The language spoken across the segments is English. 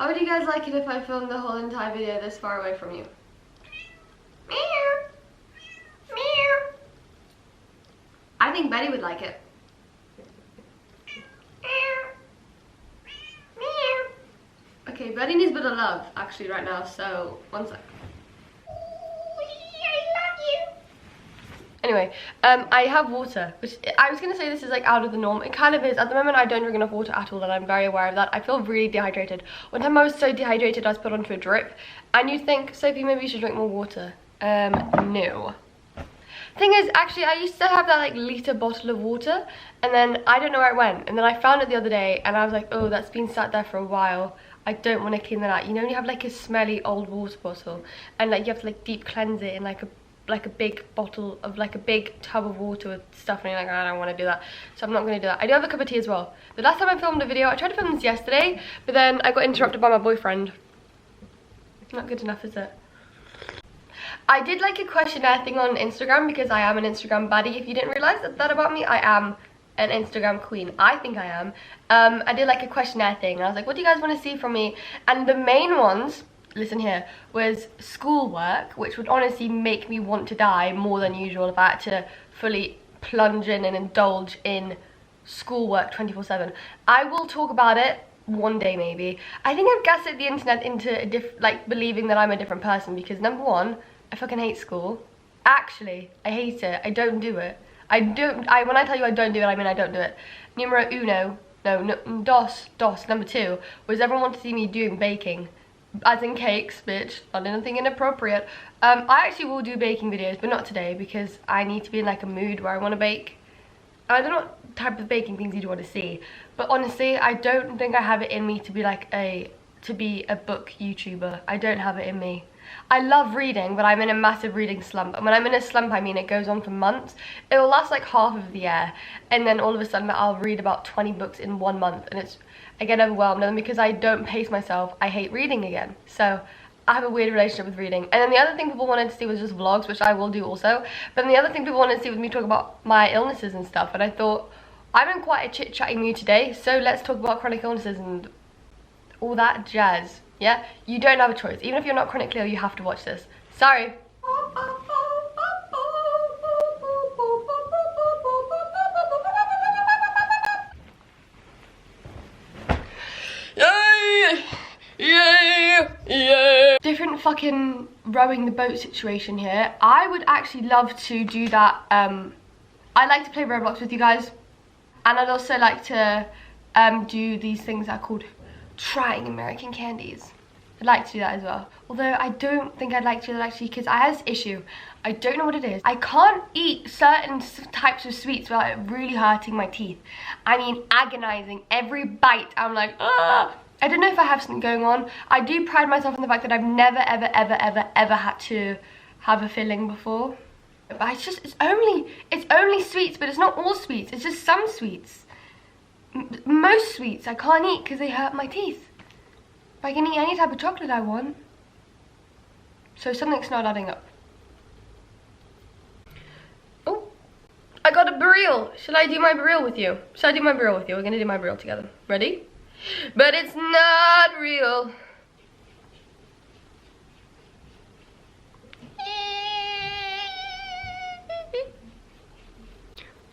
How would you guys like it if I filmed the whole entire video this far away from you? Meow. Meow. I think Betty would like it. Okay, Betty needs a bit of love actually right now, so one sec. Anyway, I have water, which I was going to say this is like out of the norm. It kind of is. At the moment I don't drink enough water at all, and I'm very aware of that. I feel really dehydrated. One time I was so dehydrated I was put onto a drip, and you'd think, Sophie, maybe you should drink more water. No. Thing is, actually I used to have that like litre bottle of water, and then I don't know where it went, and then I found it the other day and I was like, oh, that's been sat there for a while. I don't want to clean that out. You know when you have like a smelly old water bottle and like you have to like deep cleanse it in like a big bottle of like a big tub of water with stuff, and you're like, I don't want to do that, so I'm not going to do that. I do have a cup of tea as well. The last time I filmed a video, I tried to film this yesterday, but then I got interrupted by my boyfriend. Not good enough, is it? I did like a questionnaire thing on Instagram because I am an Instagram baddie. If you didn't realize that about me, I am an Instagram queen. I think I am. I did like a questionnaire thing, and I was like, what do you guys want to see from me? And the main ones, listen here, was schoolwork, which would honestly make me want to die more than usual if I had to fully plunge in and indulge in schoolwork 24/7. I will talk about it one day maybe. I think I've gaslit the internet into like believing that I'm a different person, because number one, I fucking hate school. Actually, I hate it. I don't do it. When I tell you I don't do it, I mean I don't do it. Numero uno, dos, number two, was everyone wanted to see me doing baking. As in cakes, bitch, not anything inappropriate. I actually will do baking videos, but not today, because I need to be in like a mood where I want to bake. I don't know what type of baking things you'd want to see, but honestly, I don't think I have it in me to be like a book YouTuber. I don't have it in me. I love reading, but I'm in a massive reading slump. And when I'm in a slump, I mean it goes on for months. It will last like half of the year, and then all of a sudden I'll read about 20 books in 1 month, and I get overwhelmed. And because I don't pace myself, I hate reading again. So I have a weird relationship with reading. And then the other thing people wanted to see was just vlogs, which I will do also. But then the other thing people wanted to see was me talk about my illnesses and stuff. And I thought, I'm in quite a chit-chatting mood today, so let's talk about chronic illnesses and all that jazz. Yeah, you don't have a choice. Even if you're not chronically ill, you have to watch this. Sorry. Yeah. Different fucking rowing the boat situation here. I would actually love to do that. I like to play Roblox with you guys, and I'd also like to do these things that are called trying American candies. I'd like to do that as well. Although I don't think I'd like to do that actually, because I have this issue. I don't know what it is. I can't eat certain types of sweets without it really hurting my teeth. I mean, agonizing. Every bite, I'm like, ah! I don't know if I have something going on. I do pride myself on the fact that I've never, ever had to have a filling before. But it's only sweets, but it's not all sweets. It's just some sweets. Most sweets I can't eat because they hurt my teeth. But I can eat any type of chocolate I want. So something's not adding up. Oh, I got a burrito. Should I do my burrito with you? Should I do my burrito with you? We're gonna do my burrito together. Ready? But it's not real.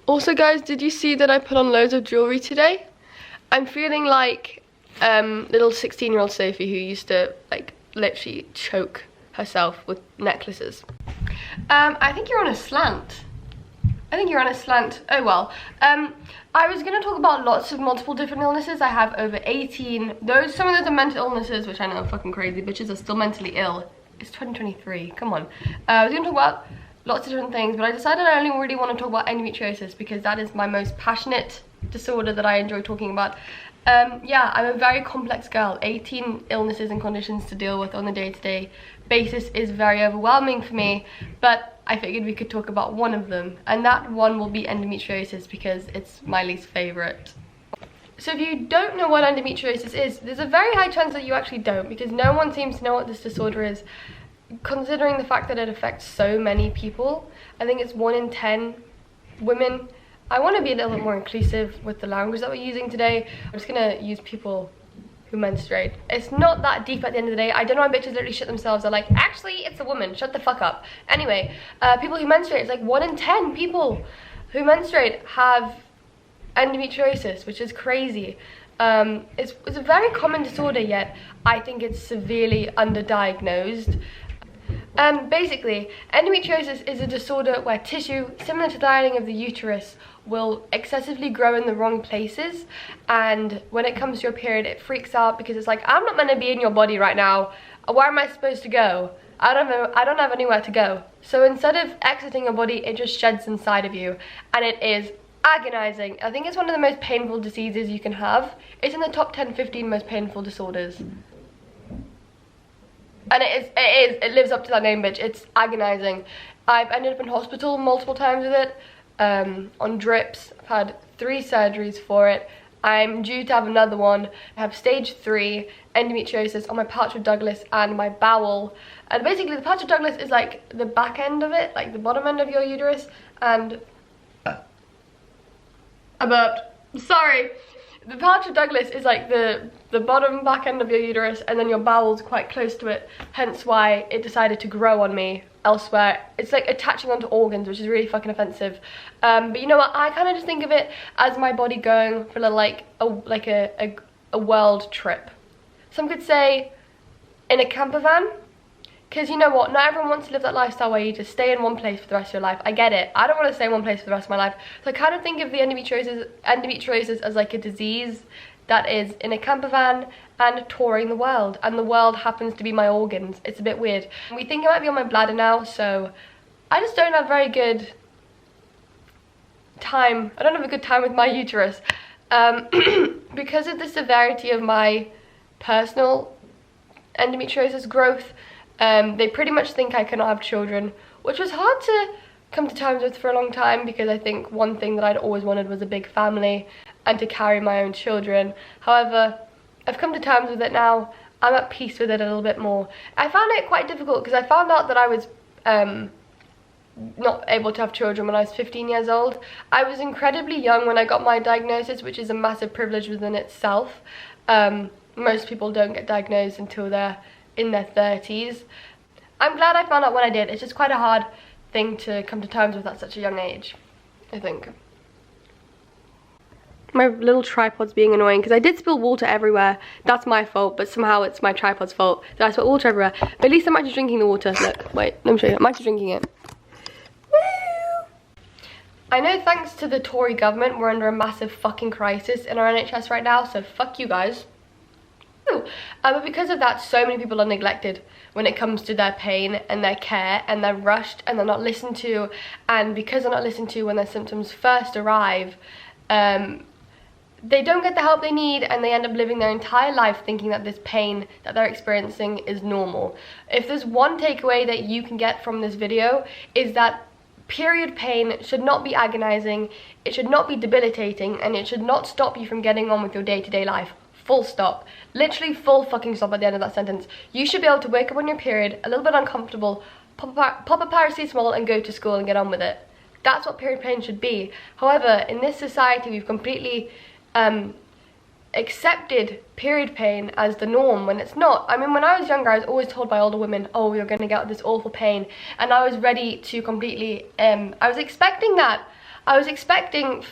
Also guys, did you see that I put on loads of jewelry today? I'm feeling like little 16-year-old Sophie who used to like literally choke herself with necklaces. I think you're on a slant. Oh well. I was going to talk about lots of multiple different illnesses. I have over 18. Some of those are mental illnesses, which I know are fucking crazy. Bitches are still mentally ill. It's 2023. Come on. I was going to talk about lots of different things, but I decided I only really want to talk about endometriosis because that is my most passionate disorder that I enjoy talking about. Yeah, I'm a very complex girl. 18 illnesses and conditions to deal with on a day-to-day basis is very overwhelming for me, but I figured we could talk about one of them, and that one will be endometriosis because it's my least favorite. So if you don't know what endometriosis is, there's a very high chance that you actually don't, because no one seems to know what this disorder is, considering the fact that it affects so many people. I think it's 1 in 10 women. I want to be a little bit more inclusive with the language that we're using today. I'm just going to use people who menstruate. It's not that deep at the end of the day. I don't know why bitches literally shit themselves. They're like, actually, it's a woman. Shut the fuck up. Anyway, people who menstruate, it's like 1 in 10 people who menstruate have endometriosis, which is crazy. It's a very common disorder, yet I think it's severely underdiagnosed. Basically, endometriosis is a disorder where tissue, similar to the lining of the uterus, will excessively grow in the wrong places, and when it comes to your period, it freaks out because it's like, I'm not meant to be in your body right now. Where am I supposed to go? I don't have anywhere to go. So instead of exiting your body, it just sheds inside of you, and it is agonizing. I think it's one of the most painful diseases you can have. It's in the top 10-15 most painful disorders. And it lives up to that name, bitch. It's agonizing. I've ended up in hospital multiple times with it, on drips. I've had 3 surgeries for it. I'm due to have another one. I have stage 3 endometriosis on my pouch of Douglas and my bowel. And basically the pouch of Douglas is like the back end of it, like the bottom end of your uterus, and I burped. Sorry. The pouch of Douglas is like the bottom back end of your uterus, and then your bowel's quite close to it, hence why it decided to grow on me elsewhere. It's like attaching onto organs, which is really fucking offensive. But you know what, I kind of just think of it as my body going for a little, like a world trip. Some could say in a camper van. Because you know what, not everyone wants to live that lifestyle where you just stay in one place for the rest of your life. I get it. I don't want to stay in one place for the rest of my life. So I kind of think of the endometriosis as like a disease that is in a camper van and touring the world. And the world happens to be my organs. It's a bit weird. We think it might be on my bladder now, so I just don't have very good time. I don't have a good time with my uterus. Because of the severity of my personal endometriosis growth, they pretty much think I cannot have children, which was hard to come to terms with for a long time, because I think one thing that I'd always wanted was a big family and to carry my own children. However, I've come to terms with it now. I'm at peace with it a little bit more. I found it quite difficult because I found out that I was not able to have children when I was 15 years old. I was incredibly young when I got my diagnosis, which is a massive privilege within itself. Most people don't get diagnosed until they're in their 30s. I'm glad I found out when I did. It's just quite a hard thing to come to terms with at such a young age, I think. My little tripod's being annoying because I did spill water everywhere. That's my fault, but somehow it's my tripod's fault that I spilled water everywhere. But at least I'm actually drinking the water. Look, wait, let me show you. I'm actually drinking it. Woo! I know thanks to the Tory government, we're under a massive fucking crisis in our NHS right now, so fuck you guys. But because of that, so many people are neglected when it comes to their pain and their care, and they're rushed and they're not listened to, and because they're not listened to when their symptoms first arrive, they don't get the help they need, and they end up living their entire life thinking that this pain that they're experiencing is normal. If there's one takeaway that you can get from this video, is that period pain should not be agonizing, it should not be debilitating, and it should not stop you from getting on with your day-to-day life. Full stop. Literally full fucking stop at the end of that sentence. You should be able to wake up on your period, a little bit uncomfortable, pop a paracetamol and go to school and get on with it. That's what period pain should be. However, in this society, we've completely accepted period pain as the norm when it's not. I mean, when I was younger, I was always told by older women, oh, you're going to get this awful pain. And I was ready to completely, I was expecting that. I was expecting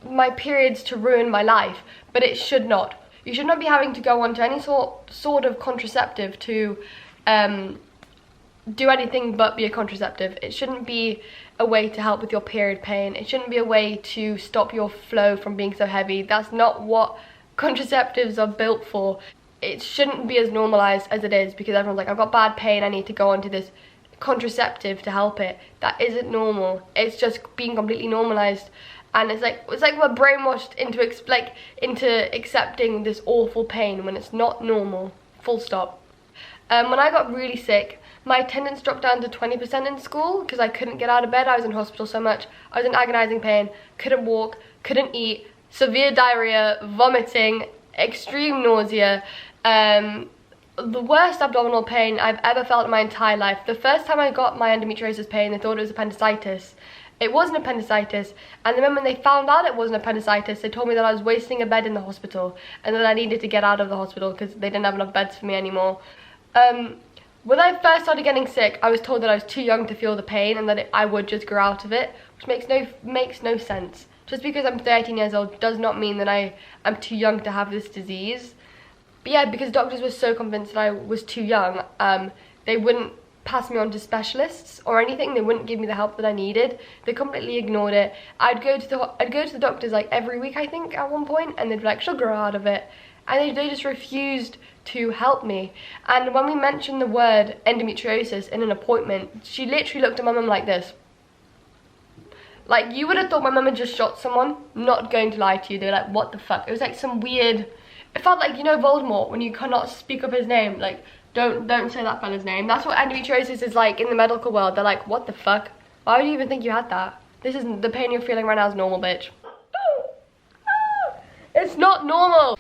my periods to ruin my life, but it should not. You should not be having to go on to any sort of contraceptive to do anything but be a contraceptive. It shouldn't be a way to help with your period pain. It shouldn't be a way to stop your flow from being so heavy. That's not what contraceptives are built for. It shouldn't be as normalized as it is, because everyone's like, I've got bad pain, I need to go on to this contraceptive to help it. That isn't normal. It's just being completely normalized. And it's like we're brainwashed into accepting this awful pain when it's not normal. Full stop. When I got really sick, my attendance dropped down to 20% in school because I couldn't get out of bed. I was in hospital so much. I was in agonizing pain, couldn't walk, couldn't eat, severe diarrhea, vomiting, extreme nausea, the worst abdominal pain I've ever felt in my entire life. The first time I got my endometriosis pain, they thought it was appendicitis. It wasn't appendicitis, and the moment they found out it wasn't appendicitis, they told me that I was wasting a bed in the hospital and that I needed to get out of the hospital because they didn't have enough beds for me anymore. When I first started getting sick, I was told that I was too young to feel the pain and that I would just grow out of it, which makes no sense. Just because I'm 13 years old does not mean that I am too young to have this disease. But yeah, because doctors were so convinced that I was too young, they wouldn't pass me on to specialists or anything. They wouldn't give me the help that I needed. They completely ignored it. I'd go to the doctors like every week, I think, at one point, and they'd be like, she'll grow out of it. And they just refused to help me. And when we mentioned the word endometriosis in an appointment, she literally looked at my mum like this. Like, you would have thought my mum had just shot someone. Not going to lie to you. They were like, what the fuck? It was like some weird... It felt like, you know, Voldemort, when you cannot speak up his name. Like, don't say that fella's name. That's what endometriosis is like in the medical world. They're like, what the fuck? Why would you even think you had that? This isn't... The pain you're feeling right now is normal, bitch. It's not normal.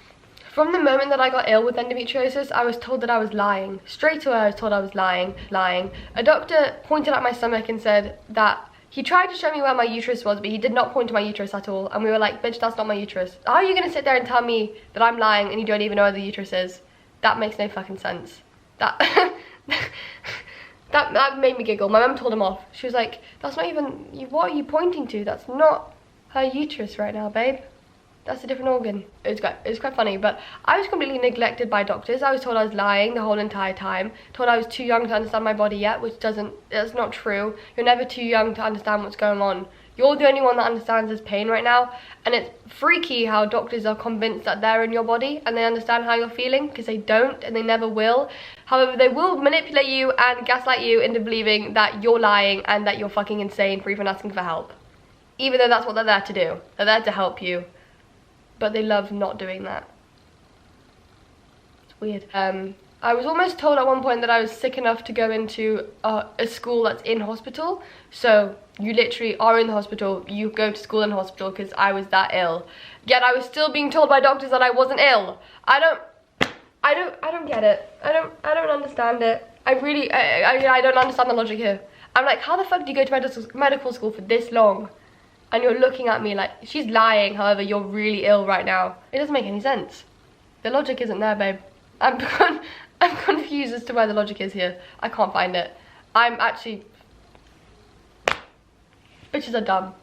From the moment that I got ill with endometriosis, I was told that I was lying. Straight away, I was told I was lying. A doctor pointed at my stomach and said that he tried to show me where my uterus was, but he did not point to my uterus at all. And we were like, bitch, that's not my uterus. How are you going to sit there and tell me that I'm lying and you don't even know where the uterus is? That makes no fucking sense. That made me giggle. My mum told him off. She was like, that's not even... What are you pointing to? That's not her uterus right now, babe. That's a different organ. It was quite funny, but I was completely neglected by doctors. I was told I was lying the whole entire time. Told I was too young to understand my body yet, which that's not true. You're never too young to understand what's going on. You're the only one that understands this pain right now, and it's freaky how doctors are convinced that they're in your body and they understand how you're feeling, because they don't and they never will. However, they will manipulate you and gaslight you into believing that you're lying and that you're fucking insane for even asking for help. Even though that's what they're there to do. They're there to help you. But they love not doing that. It's weird. I was almost told at one point that I was sick enough to go into a school that's in hospital. So you literally are in the hospital, you go to school in hospital, because I was that ill. Yet I was still being told by doctors that I wasn't ill. I don't get it. I don't understand it. I don't understand the logic here. I'm like, how the fuck do you go to medical school for this long? And you're looking at me like, she's lying, however, you're really ill right now. It doesn't make any sense. The logic isn't there, babe. I'm confused as to where the logic is here. I can't find it. I'm actually... Bitches are dumb.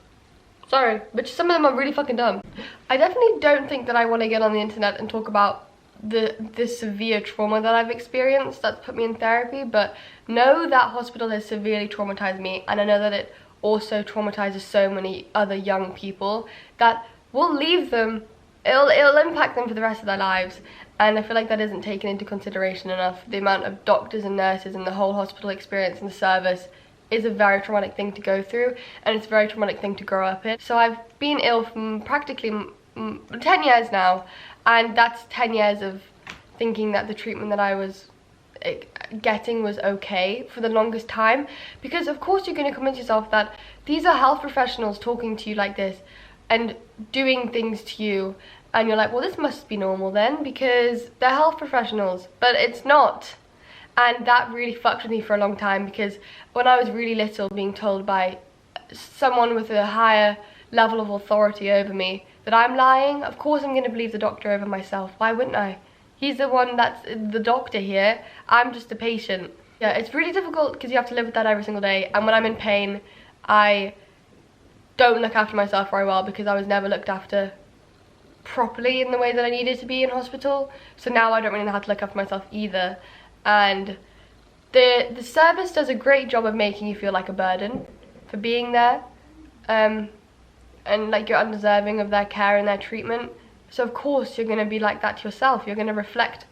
Sorry, but some of them are really fucking dumb. I definitely don't think that I want to get on the internet and talk about the severe trauma that I've experienced that's put me in therapy, but know that hospital has severely traumatized me, and I know that it also traumatizes so many other young people that will leave them, it'll impact them for the rest of their lives. And I feel like that isn't taken into consideration enough. The amount of doctors and nurses and the whole hospital experience and the service is a very traumatic thing to go through, and it's a very traumatic thing to grow up in. So I've been ill for practically 10 years now, and that's 10 years of thinking that the treatment that I was getting was okay for the longest time, because of course you're going to convince yourself that these are health professionals talking to you like this and doing things to you, and you're like, well, this must be normal then because they're health professionals, but it's not. And that really fucked with me for a long time, because when I was really little, being told by someone with a higher level of authority over me that I'm lying, of course I'm going to believe the doctor over myself. Why wouldn't I? He's the one that's the doctor here. I'm just a patient. Yeah, it's really difficult because you have to live with that every single day. And when I'm in pain, I don't look after myself very well because I was never looked after properly in the way that I needed to be in hospital. So now I don't really know how to look after myself either. And the service does a great job of making you feel like a burden for being there. And like you're undeserving of their care and their treatment. So of course you're going to be like that to yourself. You're going to reflect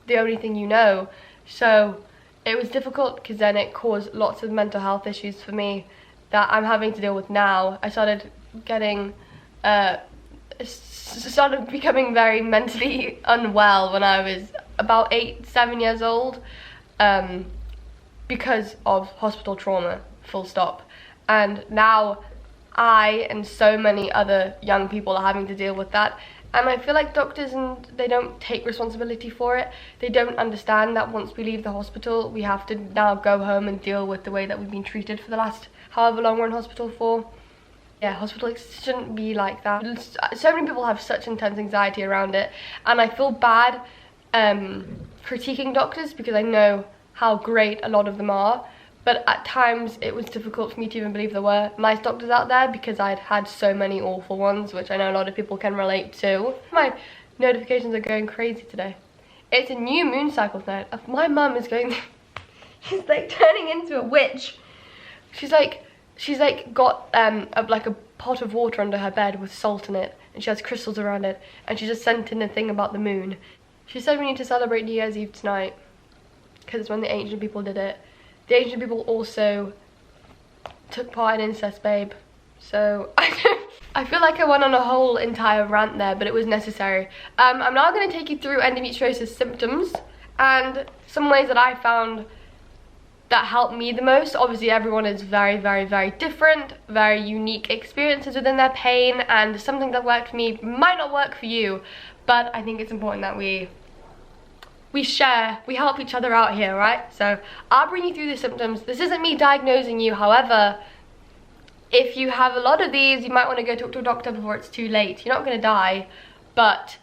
the only thing you know. So it was difficult because then it caused lots of mental health issues for me that I'm having to deal with now. I started getting, started becoming very mentally unwell when I was about 7 years old, because of hospital trauma, full stop. And now I and so many other young people are having to deal with that. And I feel like doctors, they don't take responsibility for it. They don't understand that once we leave the hospital, we have to now go home and deal with the way that we've been treated for the last however long we're in hospital for. Yeah, hospital shouldn't be like that. So many people have such intense anxiety around it, and I feel bad critiquing doctors because I know how great a lot of them are, but at times it was difficult for me to even believe there were nice doctors out there because I'd had so many awful ones, which I know a lot of people can relate to. My notifications are going crazy today. It's a new moon cycle tonight. My mum is going she's like turning into a witch. She's like got like a pot of water under her bed with salt in it, and she has crystals around it, and she just sent in a thing about the moon. She said we need to celebrate New Year's Eve tonight because it's when the ancient people did it. The ancient people also took part in incest, babe. So I feel like I went on a whole entire rant there, but it was necessary. I'm now going to take you through endometriosis symptoms and some ways that I found that helped me the most. Obviously everyone is very, very, very different, very unique experiences within their pain, and something that worked for me might not work for you, but I think it's important that we share, we help each other out here, right? So I'll bring you through the symptoms. This isn't me diagnosing you, however, if you have a lot of these, you might want to go talk to a doctor before it's too late. You're not going to die, but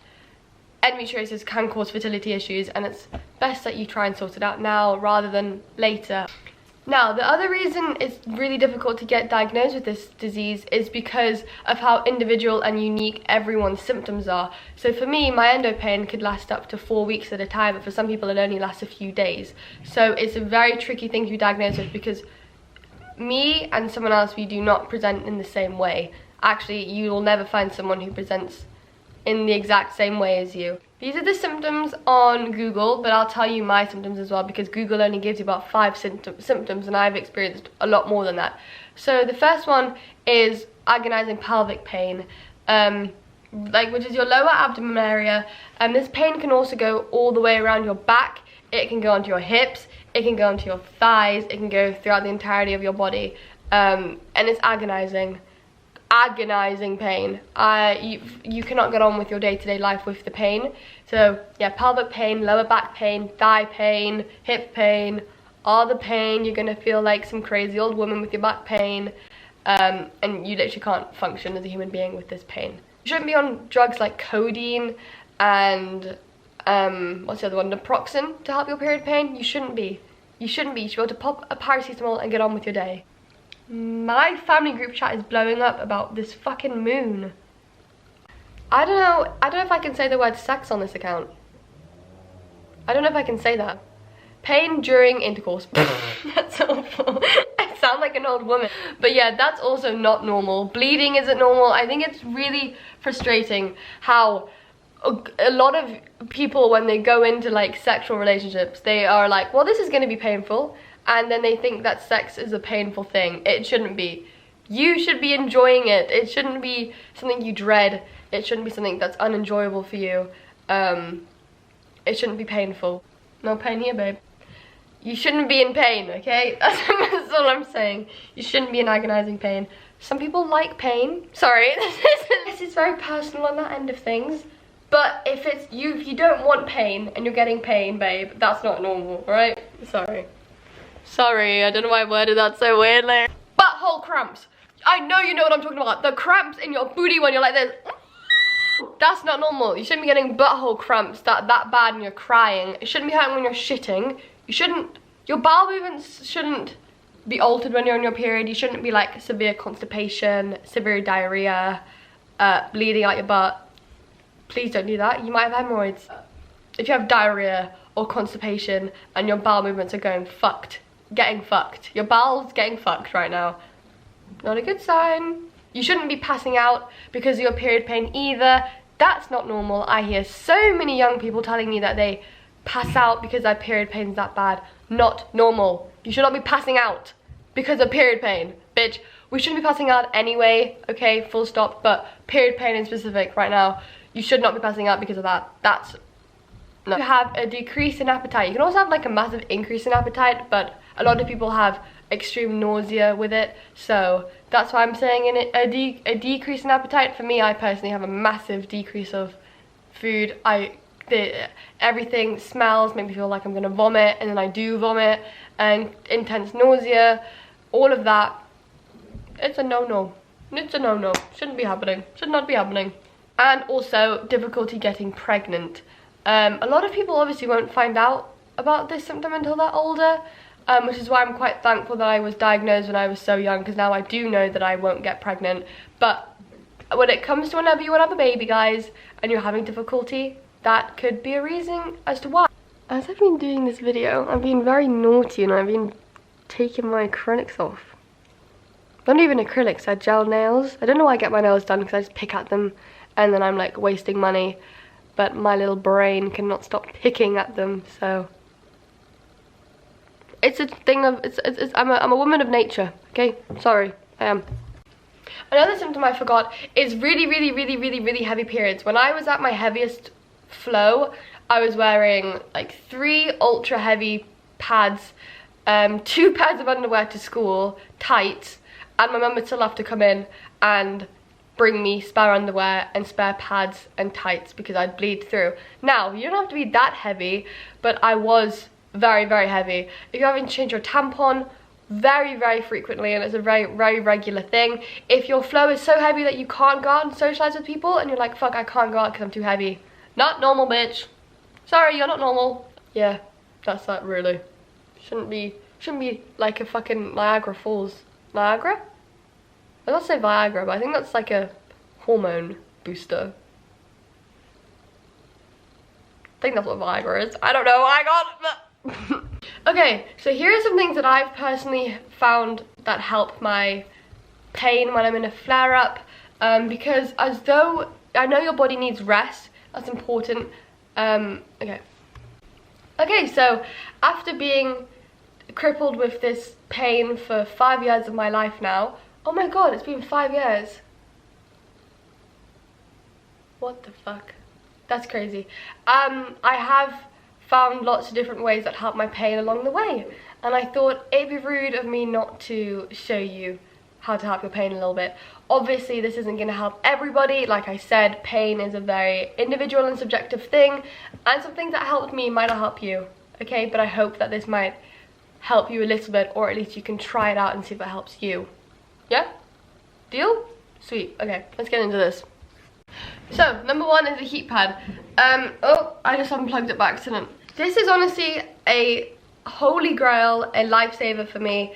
endometriosis can cause fertility issues, and it's best that you try and sort it out now rather than later. Now, the other reason it's really difficult to get diagnosed with this disease is because of how individual and unique everyone's symptoms are. So for me, my endo pain could last up to 4 weeks at a time, but for some people it only lasts a few days. So it's a very tricky thing to be diagnosed with because me and someone else, we do not present in the same way. Actually, you will never find someone who presents in the exact same way as you. These are the symptoms on Google, but I'll tell you my symptoms as well because Google only gives you about 5 symptoms and I've experienced a lot more than that. So the first one is agonizing pelvic pain, which is your lower abdomen area, and this pain can also go all the way around your back. It can go onto your hips, it can go onto your thighs, it can go throughout the entirety of your body, and it's agonizing pain. You cannot get on with your day-to-day life with the pain. So yeah, pelvic pain, lower back pain, thigh pain, hip pain, all the pain. You're gonna feel like some crazy old woman with your back pain, and you literally can't function as a human being with this pain. You shouldn't be on drugs like codeine and what's the other one, naproxen, to help your period pain. You shouldn't be. You should be able to pop a paracetamol and get on with your day. My family group chat is blowing up about this fucking moon. I don't know if I can say the word sex on this account. I don't know if I can say that. Pain during intercourse. That's awful. I sound like an old woman. But yeah, that's also not normal. Bleeding isn't normal. I think it's really frustrating how a lot of people, when they go into like sexual relationships, they are like, well, this is going to be painful. And then they think that sex is a painful thing. It shouldn't be. You should be enjoying it. It shouldn't be something you dread. It shouldn't be something that's unenjoyable for you. It shouldn't be painful. No pain here, babe. You shouldn't be in pain, okay? That's all I'm saying. You shouldn't be in agonizing pain. Some people like pain. Sorry, this is very personal on that end of things. But if you don't want pain and you're getting pain, babe, that's not normal, right? Sorry, I don't know why I worded that so weirdly. Butthole cramps. I know you know what I'm talking about. The cramps in your booty when you're like this. That's not normal. You shouldn't be getting butthole cramps that bad and you're crying. It shouldn't be hurting when you're shitting. Your bowel movements shouldn't be altered when you're on your period. You shouldn't be like severe constipation, severe diarrhea, bleeding out your butt. Please don't do that. You might have hemorrhoids. If you have diarrhea or constipation and your bowel movements are getting fucked, your bowel's getting fucked right now, not a good sign. You shouldn't be passing out because of your period pain either. That's not normal. I hear so many young people telling me that they pass out because their period pain's that bad. Not normal. You should not be passing out because of period pain, bitch. We shouldn't be passing out anyway, okay, full stop, but period pain in specific right now, you should not be passing out because of that. That's no. You have a decrease in appetite. You can also have like a massive increase in appetite, but a lot of people have extreme nausea with it, so that's why I'm saying a decrease in appetite. For me, I personally have a massive decrease of food. Everything smells, make me feel like I'm gonna vomit, and then I do vomit, and intense nausea, all of that. It's a no-no. It's a no-no. Shouldn't be happening. Should not be happening. And also difficulty getting pregnant. A lot of people obviously won't find out about this symptom until they're older, which is why I'm quite thankful that I was diagnosed when I was so young, because now I do know that I won't get pregnant. But when it comes to whenever you want to have a baby, guys, and you're having difficulty, that could be a reason as to why. As I've been doing this video, I've been very naughty and I've been taking my acrylics off. Not even acrylics, they're gel nails. I don't know why I get my nails done, because I just pick at them and then I'm like wasting money. But my little brain cannot stop picking at them, so it's a thing of, I'm a woman of nature, okay? Sorry, I am. Another symptom I forgot is really heavy periods. When I was at my heaviest flow, I was wearing like 3 ultra heavy pads, 2 pairs of underwear to school, tights, and my mum would still have to come in and bring me spare underwear and spare pads and tights because I'd bleed through. Now, you don't have to be that heavy, but I was very heavy. If you're having to change your tampon very frequently, and it's a very regular thing, if your flow is so heavy that you can't go out and socialize with people and you're like, fuck, I can't go out because I'm too heavy. Not normal, bitch. Sorry, you're not normal. Yeah, that's that really. Shouldn't be like a fucking Niagara Falls. Niagara? I was gonna say Viagra, but I think that's like a hormone booster. I think that's what Viagra is. I don't know, I got Okay, so here are some things that I've personally found that help my pain when I'm in a flare-up, because as though I know your body needs rest, that's important. Okay, so after being crippled with this pain for 5 years of my life now, oh my god, it's been 5 years. What the fuck? That's crazy. I have found lots of different ways that help my pain along the way, and I thought it'd be rude of me not to show you how to help your pain a little bit. Obviously, this isn't going to help everybody. Like I said, pain is a very individual and subjective thing, and some things that helped me might not help you, okay? But I hope that this might help you a little bit, or at least you can try it out and see if it helps you. Yeah? Deal? Sweet. Okay, let's get into this. So, number 1 is a heat pad. Oh, I just unplugged it by accident. This is honestly a holy grail, a lifesaver for me.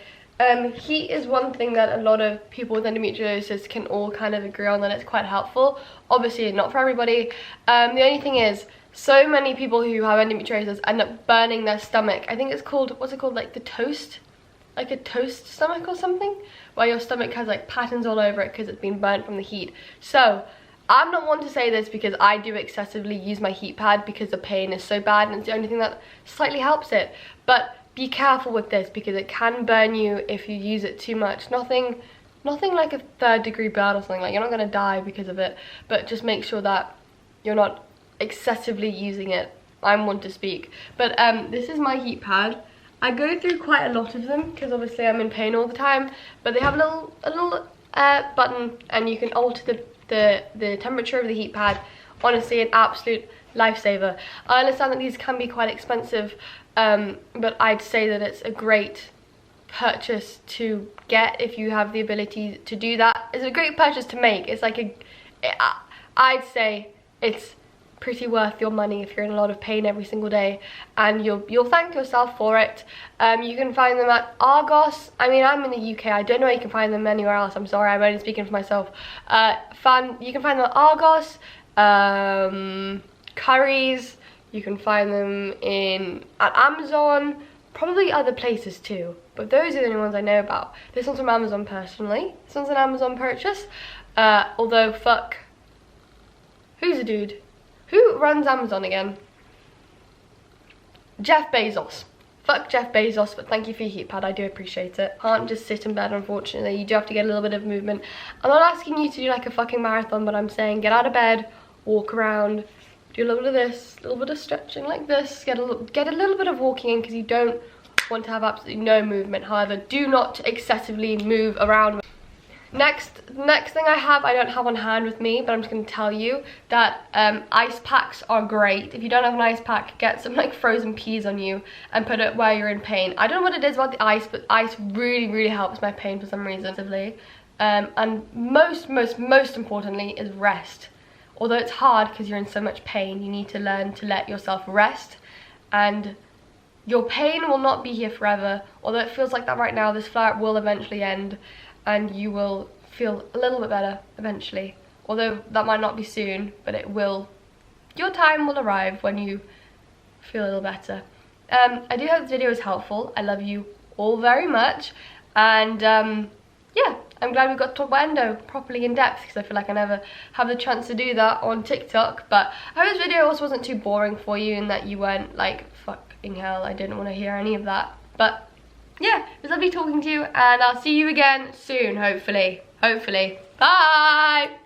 Heat is one thing that a lot of people with endometriosis can all kind of agree on that it's quite helpful. Obviously, not for everybody. The only thing is, so many people who have endometriosis end up burning their stomach. I think it's called, what's it called, like the toast? Like a toast stomach or something? Where your stomach has like patterns all over it because it's been burnt from the heat. So, I'm not one to say this because I do excessively use my heat pad because the pain is so bad and it's the only thing that slightly helps it. But be careful with this because it can burn you if you use it too much. Nothing like a 3rd degree burn or something, like you're not gonna die because of it, but just make sure that you're not excessively using it. I'm one to speak. But this is my heat pad. I go through quite a lot of them because obviously I'm in pain all the time, but they have a little button and you can alter the temperature of the heat pad. Honestly, an absolute lifesaver. I understand that these can be quite expensive, but I'd say that it's a great purchase to get if you have the ability to do that. It's a great purchase to make. It's like I'd say it's pretty worth your money if you're in a lot of pain every single day, and you'll thank yourself for it. You can find them at Argos. I mean, I'm in the UK, I don't know you can find them anywhere else. I'm sorry, I'm only speaking for myself. You can find them at Argos, Currys. You can find them at Amazon, probably other places too, but those are the only ones I know about. This one's from Amazon personally. This one's an Amazon purchase, although fuck, who's the dude? Who runs Amazon again? Jeff Bezos. Fuck Jeff Bezos, but thank you for your heat pad, I do appreciate it. Can't just sit in bed, unfortunately. You do have to get a little bit of movement. I'm not asking you to do like a fucking marathon, but I'm saying get out of bed, walk around, do a little bit of this, a little bit of stretching like this, get a little bit of walking in because you don't want to have absolutely no movement. However, do not excessively move around. Next thing I don't have on hand with me, but I'm just going to tell you that ice packs are great. If you don't have an ice pack, get some like frozen peas on you and put it where you're in pain. I don't know what it is about the ice, but ice really helps my pain for some reason. And most importantly is rest. Although it's hard because you're in so much pain, you need to learn to let yourself rest, and your pain will not be here forever. Although it feels like that right now, this flare-up will eventually end and you will feel a little bit better eventually. Although that might not be soon, but it will. Your time will arrive when you feel a little better. I do hope this video was helpful. I love you all very much, and yeah, I'm glad we got to talk about endo properly in depth, because I feel like I never have the chance to do that on TikTok. But I hope this video also wasn't too boring for you, and that you weren't like, fucking hell, I didn't want to hear any of that. But yeah, it was lovely talking to you, and I'll see you again soon, hopefully. Bye!